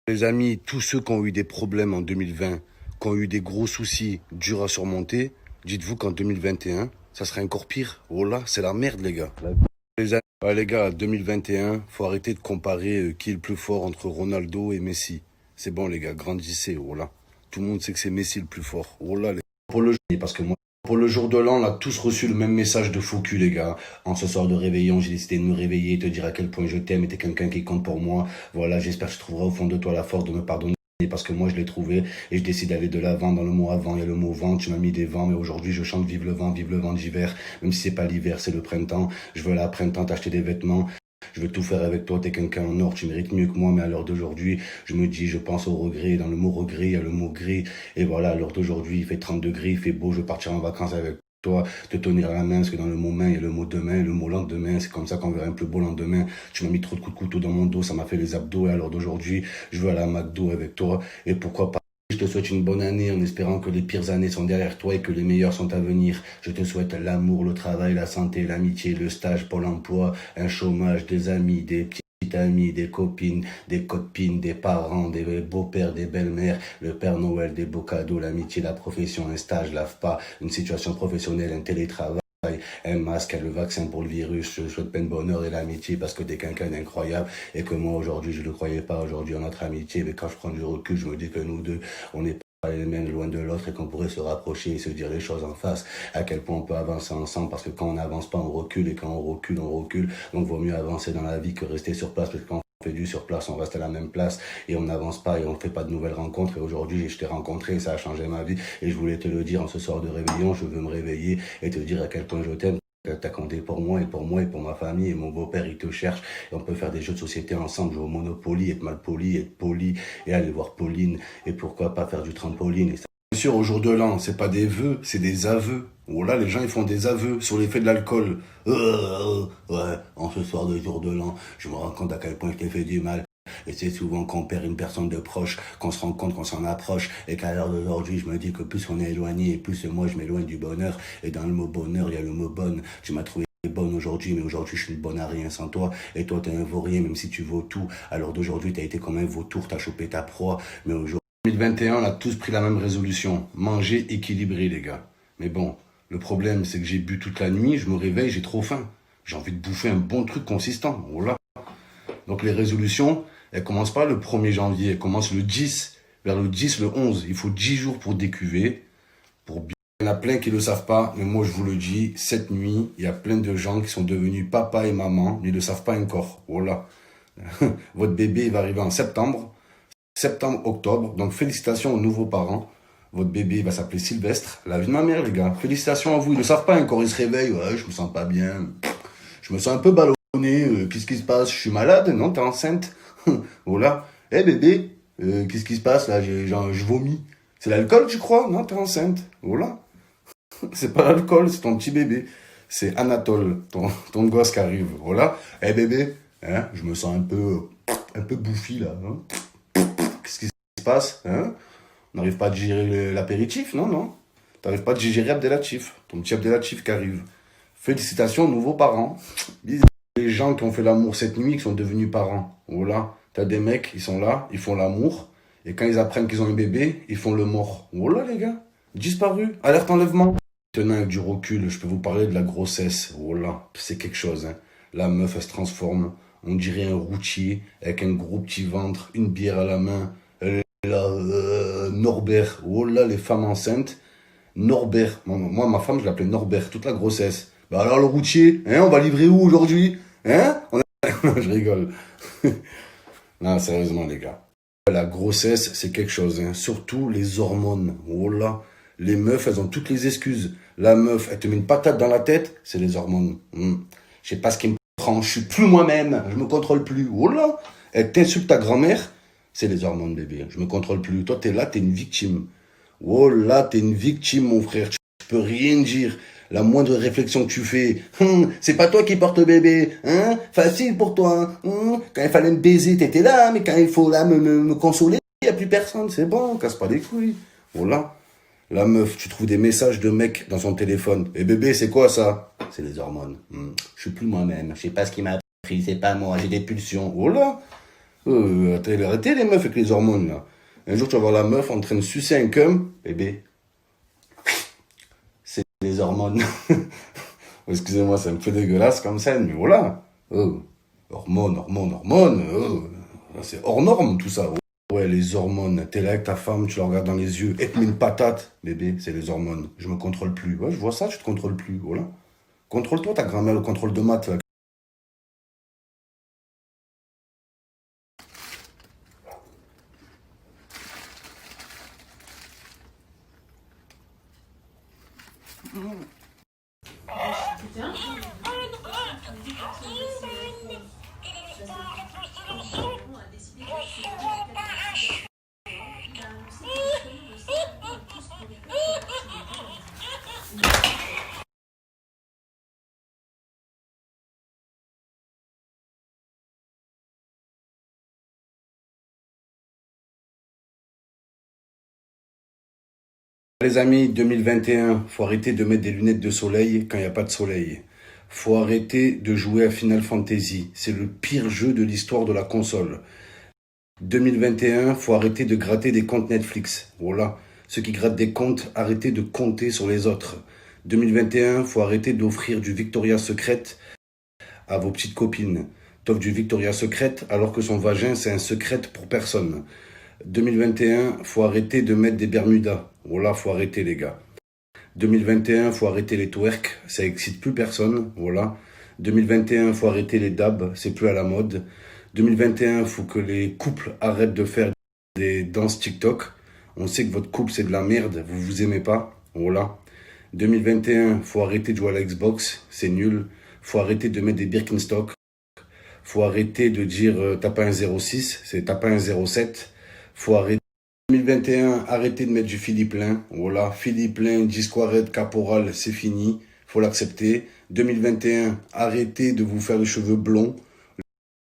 Les amis, tous ceux qui ont eu des problèmes en 2020, qui ont eu des gros soucis durs à surmonter, dites-vous qu'en 2021, ça sera encore pire. Oh là, c'est la merde, les gars. Les gars, 2021, faut arrêter de comparer qui est le plus fort entre Ronaldo et Messi. C'est bon, les gars, grandissez. Oh là. Tout le monde sait que c'est Messi le plus fort. Oh là, pour le parce que moi, pour le jour de l'an, on a tous reçu le même message de faux cul, les gars. En ce soir de réveillon, j'ai décidé de me réveiller et te dire à quel point je t'aime et t'es quelqu'un qui compte pour moi. Voilà, j'espère que tu trouveras au fond de toi la force de me pardonner parce que moi je l'ai trouvé et je décide d'aller de l'avant. Dans le mot avant, il y a le mot vent, tu m'as mis des vents, mais aujourd'hui je chante vive le vent d'hiver. Même si c'est pas l'hiver, c'est le printemps. Je veux là, printemps, t'acheter des vêtements. Je veux tout faire avec toi, t'es quelqu'un en or, tu mérites mieux que moi, mais à l'heure d'aujourd'hui, je me dis, je pense au regret, dans le mot regret, il y a le mot gris, et voilà, à l'heure d'aujourd'hui, il fait 30 degrés, il fait beau, je veux partir en vacances avec toi, te tenir la main, parce que dans le mot main, il y a le mot demain, le mot lendemain, c'est comme ça qu'on verra un plus beau lendemain. Tu m'as mis trop de coups de couteau dans mon dos, ça m'a fait les abdos, et à l'heure d'aujourd'hui, je veux aller à McDo avec toi, et pourquoi pas. Je te souhaite une bonne année en espérant que les pires années sont derrière toi et que les meilleures sont à venir. Je te souhaite l'amour, le travail, la santé, l'amitié, le stage, Pôle emploi, un chômage, des amis, des petites amies, des copines, des copines, des parents, des beaux-pères, des belles-mères, le Père Noël, des beaux cadeaux, l'amitié, la profession, un stage, l'AFPA, une situation professionnelle, un télétravail, un masque, le vaccin pour le virus. Je souhaite plein de bonheur et l'amitié parce que t'es quelqu'un d'incroyable et que moi aujourd'hui je ne croyais pas aujourd'hui en notre amitié, mais quand je prends du recul je me dis que nous deux on n'est pas les mêmes loin de l'autre et qu'on pourrait se rapprocher et se dire les choses en face, à quel point on peut avancer ensemble parce que quand on n'avance pas on recule et quand on recule, donc vaut mieux avancer dans la vie que rester sur place parce que quand on fait du sur place, on reste à la même place et on n'avance pas et on fait pas de nouvelles rencontres. Et aujourd'hui, je t'ai rencontré, ça a changé ma vie et je voulais te le dire en ce soir de réveillon. Je veux me réveiller et te dire à quel point je t'aime. T'as compté pour moi et pour moi et pour ma famille et mon beau-père il te cherche et on peut faire des jeux de société ensemble, jouer au Monopoly, être mal poli, être poli et aller voir Pauline et pourquoi pas faire du trampoline. Et ça. Bien sûr, au jour de l'an, c'est pas des vœux, c'est des aveux. Oh là, les gens ils font des aveux sur l'effet de l'alcool. Ouais, en ce soir de jour de l'an, je me rends compte à quel point je t'ai fait du mal. Et c'est souvent qu'on perd une personne de proche, qu'on se rend compte qu'on s'en approche, et qu'à l'heure d'aujourd'hui, je me dis que plus on est éloigné, et plus moi je m'éloigne du bonheur. Et dans le mot bonheur, il y a le mot bonne. Tu m'as trouvé bonne aujourd'hui, mais aujourd'hui je suis bonne à rien sans toi. Et toi t'es un vaurien, même si tu vaux tout. À l'heure d'aujourd'hui, t'as été comme un vautour, t'as chopé ta proie. Mais aujourd'hui, 2021, on a tous pris la même résolution. Manger équilibré, les gars. Mais bon, le problème, c'est que j'ai bu toute la nuit, je me réveille, j'ai trop faim. J'ai envie de bouffer un bon truc consistant. Voilà. Donc les résolutions, elles commencent pas le 1er janvier, elles commencent le 10, vers le 10, le 11. Il faut 10 jours pour décuver, pour bien. Il y en a plein qui ne le savent pas, mais moi je vous le dis, cette nuit, il y a plein de gens qui sont devenus papa et maman, ils ne le savent pas encore. Voilà. Votre bébé il va arriver en septembre, octobre, donc félicitations aux nouveaux parents. Votre bébé va s'appeler Sylvestre, la vie de ma mère les gars. Félicitations à vous, ils ne le savent pas encore, ils se réveillent, ouais, je me sens pas bien, je me sens un peu ballonné. Qu'est-ce qui se passe? Je suis malade? Non, t'es enceinte? Voilà. Eh bébé, qu'est-ce qui se passe là? Je vomis. C'est l'alcool, tu crois? Non, t'es enceinte. Voilà. C'est pas l'alcool, c'est ton petit bébé. C'est Anatole, ton gosse qui arrive. Voilà. Eh bébé, hein, je me sens un peu bouffi là. Hein. Qu'est-ce qui se passe? Hein? On n'arrive pas à digérer l'apéritif? Non, non. T'arrives pas à digérer Abdelatif. Ton petit Abdelatif qui arrive. Félicitations aux nouveaux parents. Bisous. Les gens qui ont fait l'amour cette nuit, qui sont devenus parents. Voilà. T'as des mecs, ils sont là, ils font l'amour. Et quand ils apprennent qu'ils ont un bébé, ils font le mort. Voilà, les gars. Disparu. Alerte enlèvement. Maintenant, avec du recul, je peux vous parler de la grossesse. Voilà. C'est quelque chose, hein. La meuf, elle se transforme. On dirait un routier avec un gros petit ventre, une bière à la main. Norbert. Voilà, les femmes enceintes. Norbert. Moi, ma femme, je l'appelais Norbert, toute la grossesse. Bah alors, le routier, hein, on va livrer où aujourd'hui? Hein? Je rigole. Non, sérieusement, les gars. La grossesse, c'est quelque chose, hein. Surtout les hormones. Oh là. Les meufs, elles ont toutes les excuses. La meuf, elle te met une patate dans la tête, c'est les hormones. Je sais pas ce qui me prend, je suis plus moi-même, je me contrôle plus. Oh là. Elle t'insulte ta grand-mère, c'est les hormones, bébé. Je me contrôle plus. Toi, t'es là, t'es une victime. Oh là, t'es une victime, mon frère. Tu peux rien dire. La moindre réflexion que tu fais, c'est pas toi qui porte le bébé, hein, facile pour toi, quand il fallait me baiser, t'étais là, mais quand il faut là me consoler, il y a plus personne, c'est bon, casse pas les couilles. Voilà. La meuf, tu trouves des messages de mec dans son téléphone. Et bébé, c'est quoi ça? C'est les hormones. Je suis plus moi-même, je sais pas ce qui m'a pris, c'est pas moi, j'ai des pulsions. Voilà. Arrêtez les meufs avec les hormones, là. Un jour, tu vas voir la meuf en train de sucer un cum. Bébé, c'est les hormones. Excusez-moi, c'est un peu dégueulasse comme ça, mais voilà. Hormones, hormones, hormones. C'est hors norme, tout ça. Ouais, les hormones. T'es là avec ta femme, tu la regardes dans les yeux. Et te mets une patate. Bébé, c'est les hormones. Je me contrôle plus. Ouais, je vois ça, tu te contrôles plus. Voilà. Contrôle-toi, ta grand-mère, le contrôle de maths, là. Les amis, 2021, faut arrêter de mettre des lunettes de soleil quand il n'y a pas de soleil. Faut arrêter de jouer à Final Fantasy. C'est le pire jeu de l'histoire de la console. 2021, faut arrêter de gratter des comptes Netflix. Voilà. Ceux qui grattent des comptes, arrêtez de compter sur les autres. 2021, faut arrêter d'offrir du Victoria's Secret à vos petites copines. T'offres du Victoria's Secret alors que son vagin, c'est un secret pour personne. 2021, faut arrêter de mettre des Bermudas. Voilà, faut arrêter les gars. 2021, faut arrêter les twerks, ça excite plus personne, voilà. 2021, faut arrêter les dabs, c'est plus à la mode. 2021, faut que les couples arrêtent de faire des danses TikTok. On sait que votre couple c'est de la merde, vous vous aimez pas, voilà. 2021, faut arrêter de jouer à la Xbox, c'est nul. Faut arrêter de mettre des Birkenstock. Faut arrêter de dire t'as pas un 06, c'est t'as pas un 07. Faut arrêter. 2021, arrêtez de mettre du Philippe Lain. Voilà, Philippe Lain, Disquared, Caporal, c'est fini. Faut l'accepter. 2021, arrêtez de vous faire les cheveux blonds,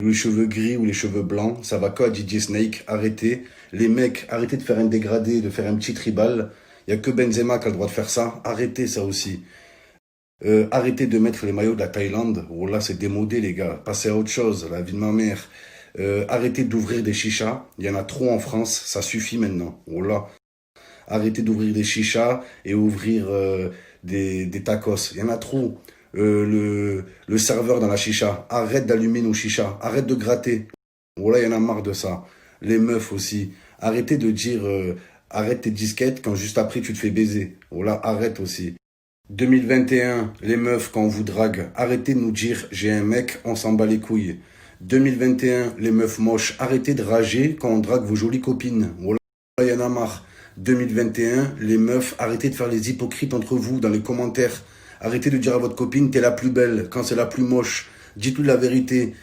les cheveux gris ou les cheveux blancs. Ça va quoi, DJ Snake? Arrêtez. Les mecs, arrêtez de faire un dégradé, de faire un petit tribal. Il n'y a que Benzema qui a le droit de faire ça. Arrêtez ça aussi. Arrêtez de mettre les maillots de la Thaïlande. Voilà, c'est démodé, les gars. Passez à autre chose, la vie de ma mère. Arrêtez d'ouvrir des chichas. Il y en a trop en France. Ça suffit maintenant. Voilà. Arrêtez d'ouvrir des chichas et ouvrir des tacos. Il y en a trop. Le serveur dans la chicha. Arrête d'allumer nos chichas. Arrête de gratter. Voilà, il y en a marre de ça. Les meufs aussi. Arrêtez de dire arrête tes disquettes quand juste après tu te fais baiser. Voilà, arrête aussi. 2021, les meufs, quand on vous drague, arrêtez de nous dire j'ai un mec, on s'en bat les couilles. 2021, les meufs moches, arrêtez de rager quand on drague vos jolies copines. Voilà, il y en a marre. 2021, les meufs, arrêtez de faire les hypocrites entre vous dans les commentaires. Arrêtez de dire à votre copine t'es la plus belle quand c'est la plus moche. Dites-lui la vérité.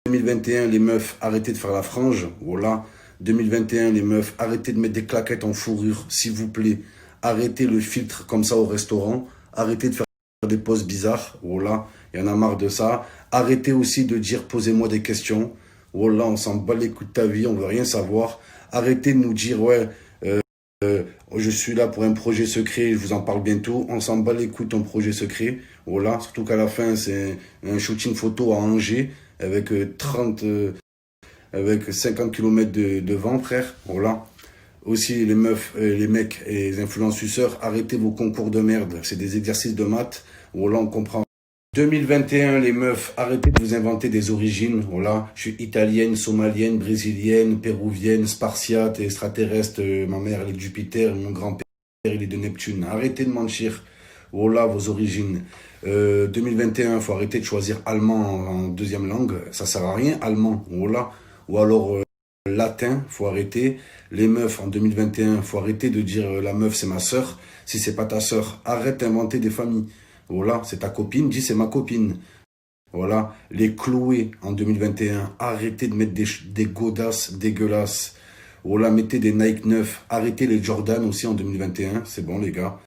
2021, les meufs, arrêtez de faire la frange. Voilà. 2021, les meufs, arrêtez de mettre des claquettes en fourrure, s'il vous plaît. Arrêtez le filtre comme ça au restaurant. Arrêtez de faire des poses bizarres. Voilà, il y en a marre de ça. Arrêtez aussi de dire posez-moi des questions. Voilà, on s'en bat les coups de ta vie, on veut rien savoir. Arrêtez de nous dire ouais, je suis là pour un projet secret, je vous en parle bientôt. On s'en bat les couilles de ton projet secret. Voilà, surtout qu'à la fin c'est un shooting photo à Angers avec avec 50 km de vent, frère. Voilà. Aussi, les meufs, les mecs et les influenceurs, arrêtez vos concours de merde. C'est des exercices de maths. Voilà, on comprend. 2021, les meufs, arrêtez de vous inventer des origines. Voilà, je suis italienne, somalienne, brésilienne, péruvienne, spartiate, extraterrestre. Ma mère, elle est de Jupiter, mon grand-père, il est de Neptune. Arrêtez de mentir. Voilà vos origines. 2021, faut arrêter de choisir allemand en deuxième langue. Ça sert à rien, allemand. Voilà. Ou alors latin, faut arrêter. Les meufs en 2021, faut arrêter de dire la meuf c'est ma sœur. Si c'est pas ta sœur, arrête d'inventer des familles. Voilà, c'est ta copine, dis c'est ma copine. Voilà, les Chloé en 2021, arrêtez de mettre des godasses dégueulasses. Voilà, mettez des Nike neufs. Arrêtez les Jordan aussi en 2021, c'est bon les gars.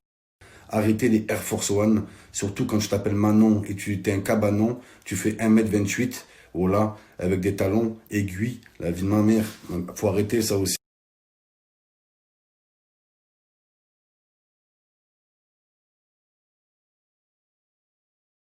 Arrêtez les Air Force One, surtout quand je t'appelle Manon et tu es un cabanon, tu fais 1m28, voilà, avec des talons aiguilles, la vie de ma mère. Faut arrêter ça aussi.